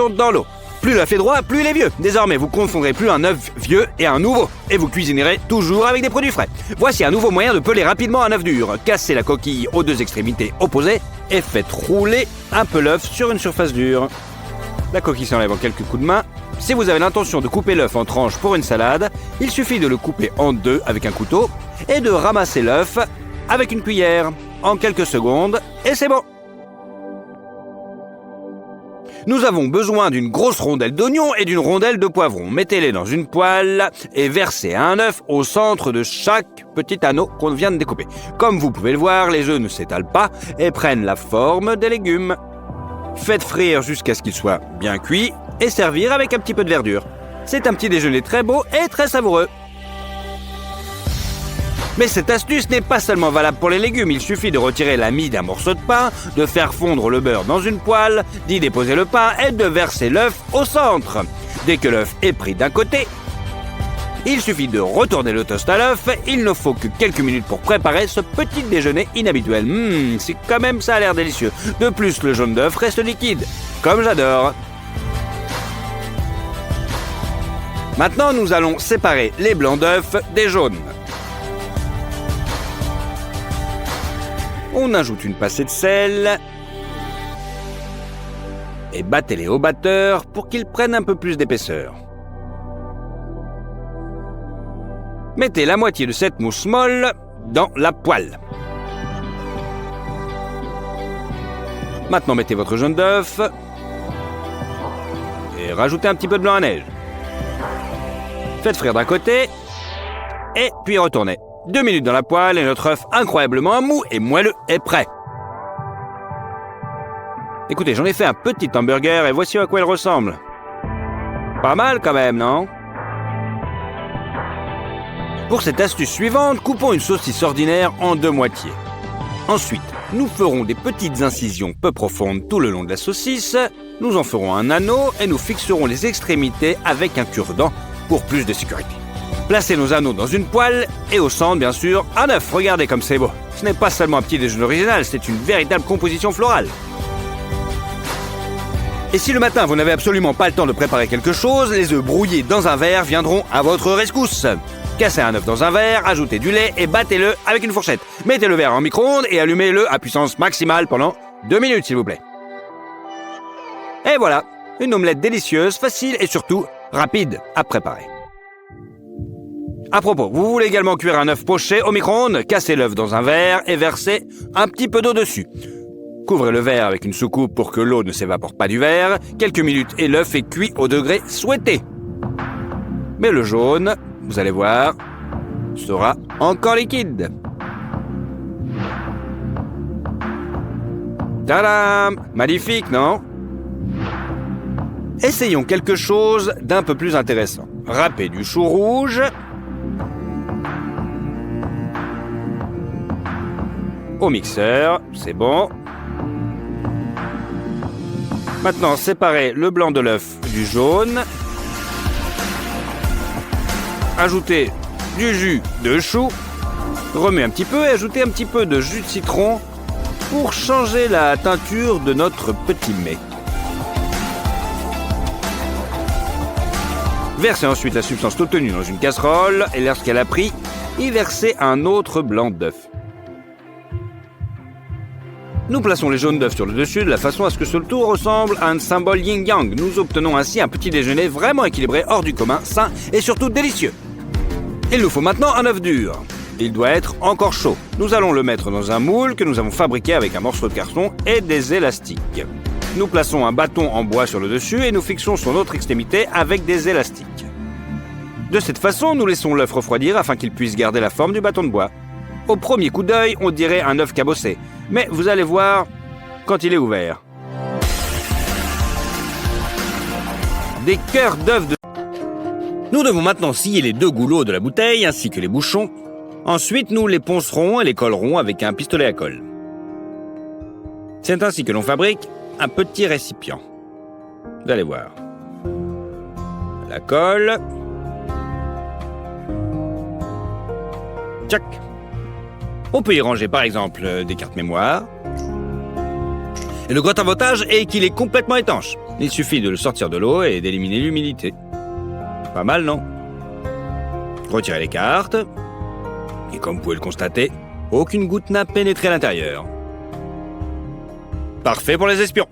dans l'eau. Plus l'œuf est droit, plus il est vieux. Désormais, vous confondrez plus un œuf vieux et un nouveau. Et vous cuisinerez toujours avec des produits frais. Voici un nouveau moyen de peler rapidement un œuf dur. Cassez la coquille aux deux extrémités opposées et faites rouler un peu l'œuf sur une surface dure. La coquille s'enlève en quelques coups de main. Si vous avez l'intention de couper l'œuf en tranches pour une salade, il suffit de le couper en deux avec un couteau et de ramasser l'œuf avec une cuillère en quelques secondes et c'est bon. Nous avons besoin d'une grosse rondelle d'oignon et d'une rondelle de poivron. Mettez-les dans une poêle et versez un œuf au centre de chaque petit anneau qu'on vient de découper. Comme vous pouvez le voir, les œufs ne s'étalent pas et prennent la forme des légumes. Faites frire jusqu'à ce qu'ils soient bien cuits et servir avec un petit peu de verdure. C'est un petit déjeuner très beau et très savoureux. Mais cette astuce n'est pas seulement valable pour les légumes. Il suffit de retirer la mie d'un morceau de pain, de faire fondre le beurre dans une poêle, d'y déposer le pain et de verser l'œuf au centre. Dès que l'œuf est pris d'un côté, il suffit de retourner le toast à l'œuf. Il ne faut que quelques minutes pour préparer ce petit déjeuner inhabituel. C'est quand même ça a l'air délicieux. De plus, le jaune d'œuf reste liquide, comme j'adore. Maintenant, nous allons séparer les blancs d'œufs des jaunes. On ajoute une pincée de sel et battez-les au batteur pour qu'ils prennent un peu plus d'épaisseur. Mettez la moitié de cette mousse molle dans la poêle. Maintenant, mettez votre jaune d'œuf et rajoutez un petit peu de blanc à neige. Faites frire d'un côté et puis retournez. 2 minutes dans la poêle et notre œuf incroyablement mou et moelleux est prêt. Écoutez, j'en ai fait un petit hamburger et voici à quoi il ressemble. Pas mal quand même, non? Pour cette astuce suivante, coupons une saucisse ordinaire en 2 moitiés. Ensuite, nous ferons des petites incisions peu profondes tout le long de la saucisse. Nous en ferons un anneau et nous fixerons les extrémités avec un cure-dent pour plus de sécurité. Placez nos anneaux dans une poêle et au centre, bien sûr, un œuf. Regardez comme c'est beau. Ce n'est pas seulement un petit déjeuner original, c'est une véritable composition florale. Et si le matin, vous n'avez absolument pas le temps de préparer quelque chose, les œufs brouillés dans un verre viendront à votre rescousse. Cassez un œuf dans un verre, ajoutez du lait et battez-le avec une fourchette. Mettez le verre en micro-ondes et allumez-le à puissance maximale pendant 2 minutes, s'il vous plaît. Et voilà, une omelette délicieuse, facile et surtout rapide à préparer. À propos, vous voulez également cuire un œuf poché au micro-ondes? Cassez l'œuf dans un verre et versez un petit peu d'eau dessus. Couvrez le verre avec une soucoupe pour que l'eau ne s'évapore pas du verre. Quelques minutes et l'œuf est cuit au degré souhaité. Mais le jaune, vous allez voir, sera encore liquide. Tadam! Magnifique, non? Essayons quelque chose d'un peu plus intéressant. Râpez du chou rouge au mixeur, c'est bon. Maintenant, séparez le blanc de l'œuf du jaune. Ajoutez du jus de chou. Remuez un petit peu et ajoutez un petit peu de jus de citron pour changer la teinture de notre petit mets. Versez ensuite la substance obtenue dans une casserole et lorsqu'elle a pris, y versez un autre blanc d'œuf. Nous plaçons les jaunes d'œufs sur le dessus de la façon à ce que ce tout ressemble à un symbole yin-yang. Nous obtenons ainsi un petit déjeuner vraiment équilibré, hors du commun, sain et surtout délicieux. Il nous faut maintenant un œuf dur. Il doit être encore chaud. Nous allons le mettre dans un moule que nous avons fabriqué avec un morceau de carton et des élastiques. Nous plaçons un bâton en bois sur le dessus et nous fixons son autre extrémité avec des élastiques. De cette façon, nous laissons l'œuf refroidir afin qu'il puisse garder la forme du bâton de bois. Au premier coup d'œil, on dirait un œuf cabossé. Mais vous allez voir quand il est ouvert. Des cœurs d'œufs de... Nous devons maintenant scier les 2 goulots de la bouteille ainsi que les bouchons. Ensuite, nous les poncerons et les collerons avec un pistolet à colle. C'est ainsi que l'on fabrique un petit récipient. Vous allez voir. La colle. Tchac. On peut y ranger par exemple des cartes mémoire. Et le grand avantage est qu'il est complètement étanche. Il suffit de le sortir de l'eau et d'éliminer l'humidité. Pas mal, non? Retirez les cartes. Et comme vous pouvez le constater, aucune goutte n'a pénétré à l'intérieur. Parfait pour les espions.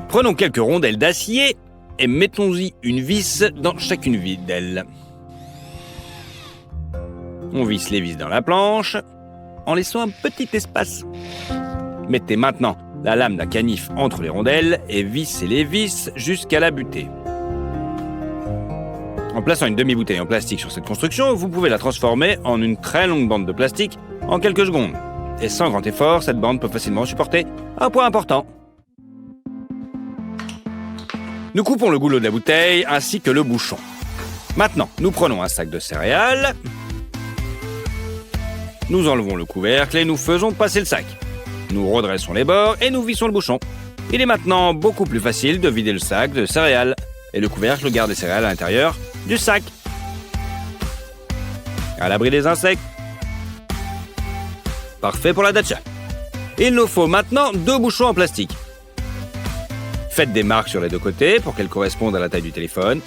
Prenons quelques rondelles d'acier et mettons-y une vis dans chacune d'elles. On visse les vis dans la planche en laissant un petit espace. Mettez maintenant la lame d'un canif entre les rondelles et vissez les vis jusqu'à la butée. En plaçant une demi-bouteille en plastique sur cette construction, vous pouvez la transformer en une très longue bande de plastique en quelques secondes. Et sans grand effort, cette bande peut facilement supporter un poids important. Nous coupons le goulot de la bouteille ainsi que le bouchon. Maintenant, nous prenons un sac de céréales. Nous enlevons le couvercle et nous faisons passer le sac. Nous redressons les bords et nous vissons le bouchon. Il est maintenant beaucoup plus facile de vider le sac de céréales. Et le couvercle garde les céréales à l'intérieur du sac. À l'abri des insectes. Parfait pour la Dacia. Il nous faut maintenant 2 bouchons en plastique. Faites des marques sur les 2 côtés pour qu'elles correspondent à la taille du téléphone.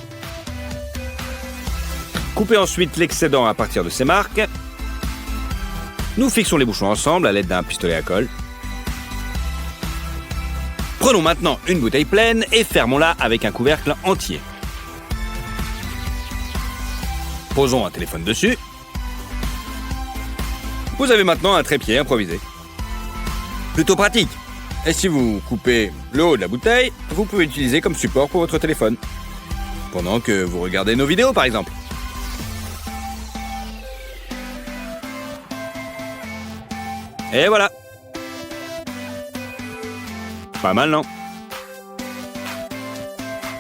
Coupez ensuite l'excédent à partir de ces marques. Nous fixons les bouchons ensemble à l'aide d'un pistolet à colle. Prenons maintenant une bouteille pleine et fermons-la avec un couvercle entier. Posons un téléphone dessus. Vous avez maintenant un trépied improvisé. Plutôt pratique. Et si vous coupez le haut de la bouteille, vous pouvez l'utiliser comme support pour votre téléphone. Pendant que vous regardez nos vidéos, par exemple. Et voilà. Pas mal, non?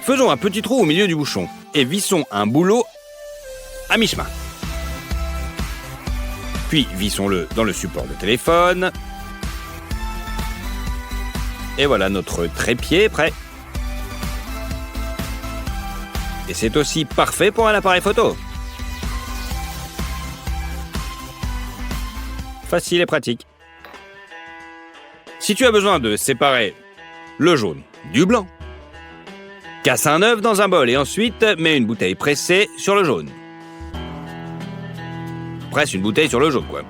Faisons un petit trou au milieu du bouchon et vissons un boulot à mi-chemin. Puis vissons-le dans le support de téléphone. Et voilà notre trépied prêt. Et c'est aussi parfait pour un appareil photo. Facile et pratique. Si tu as besoin de séparer le jaune du blanc, casse un œuf dans un bol et ensuite mets une bouteille pressée sur le jaune. Presse une bouteille sur le jaune, quoi.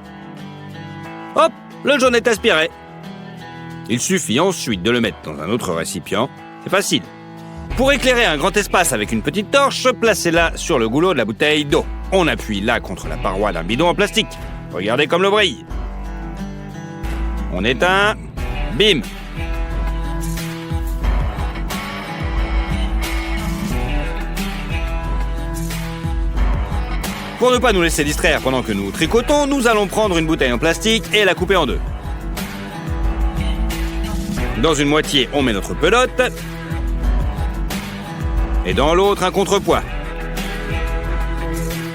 Hop, le jaune est aspiré. Il suffit ensuite de le mettre dans un autre récipient. C'est facile. Pour éclairer un grand espace avec une petite torche, placez-la sur le goulot de la bouteille d'eau. On appuie là contre la paroi d'un bidon en plastique. Regardez comme le brille. On éteint. Bim! Pour ne pas nous laisser distraire pendant que nous tricotons, nous allons prendre une bouteille en plastique et la couper en 2. Dans une moitié, on met notre pelote. Et dans l'autre, un contrepoids.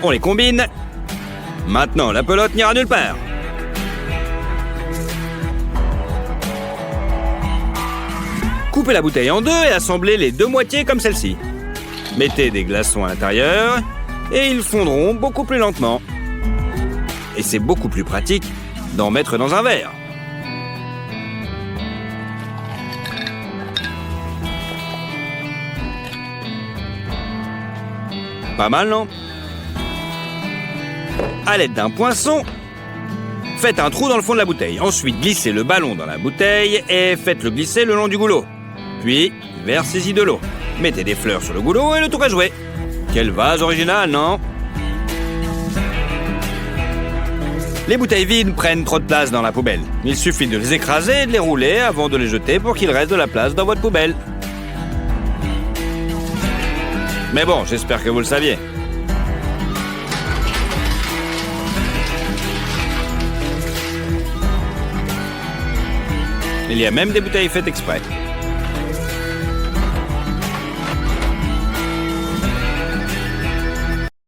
On les combine. Maintenant, la pelote n'ira nulle part. Coupez la bouteille en 2 et assemblez les 2 moitiés comme celle-ci. Mettez des glaçons à l'intérieur et ils fondront beaucoup plus lentement. Et c'est beaucoup plus pratique d'en mettre dans un verre. Pas mal, non? À l'aide d'un poinçon, faites un trou dans le fond de la bouteille. Ensuite, glissez le ballon dans la bouteille et faites-le glisser le long du goulot. Puis, versez-y de l'eau. Mettez des fleurs sur le goulot et le tour est joué. Quel vase original, non? Les bouteilles vides prennent trop de place dans la poubelle. Il suffit de les écraser et de les rouler avant de les jeter pour qu'il reste de la place dans votre poubelle. Mais bon, j'espère que vous le saviez. Il y a même des bouteilles faites exprès.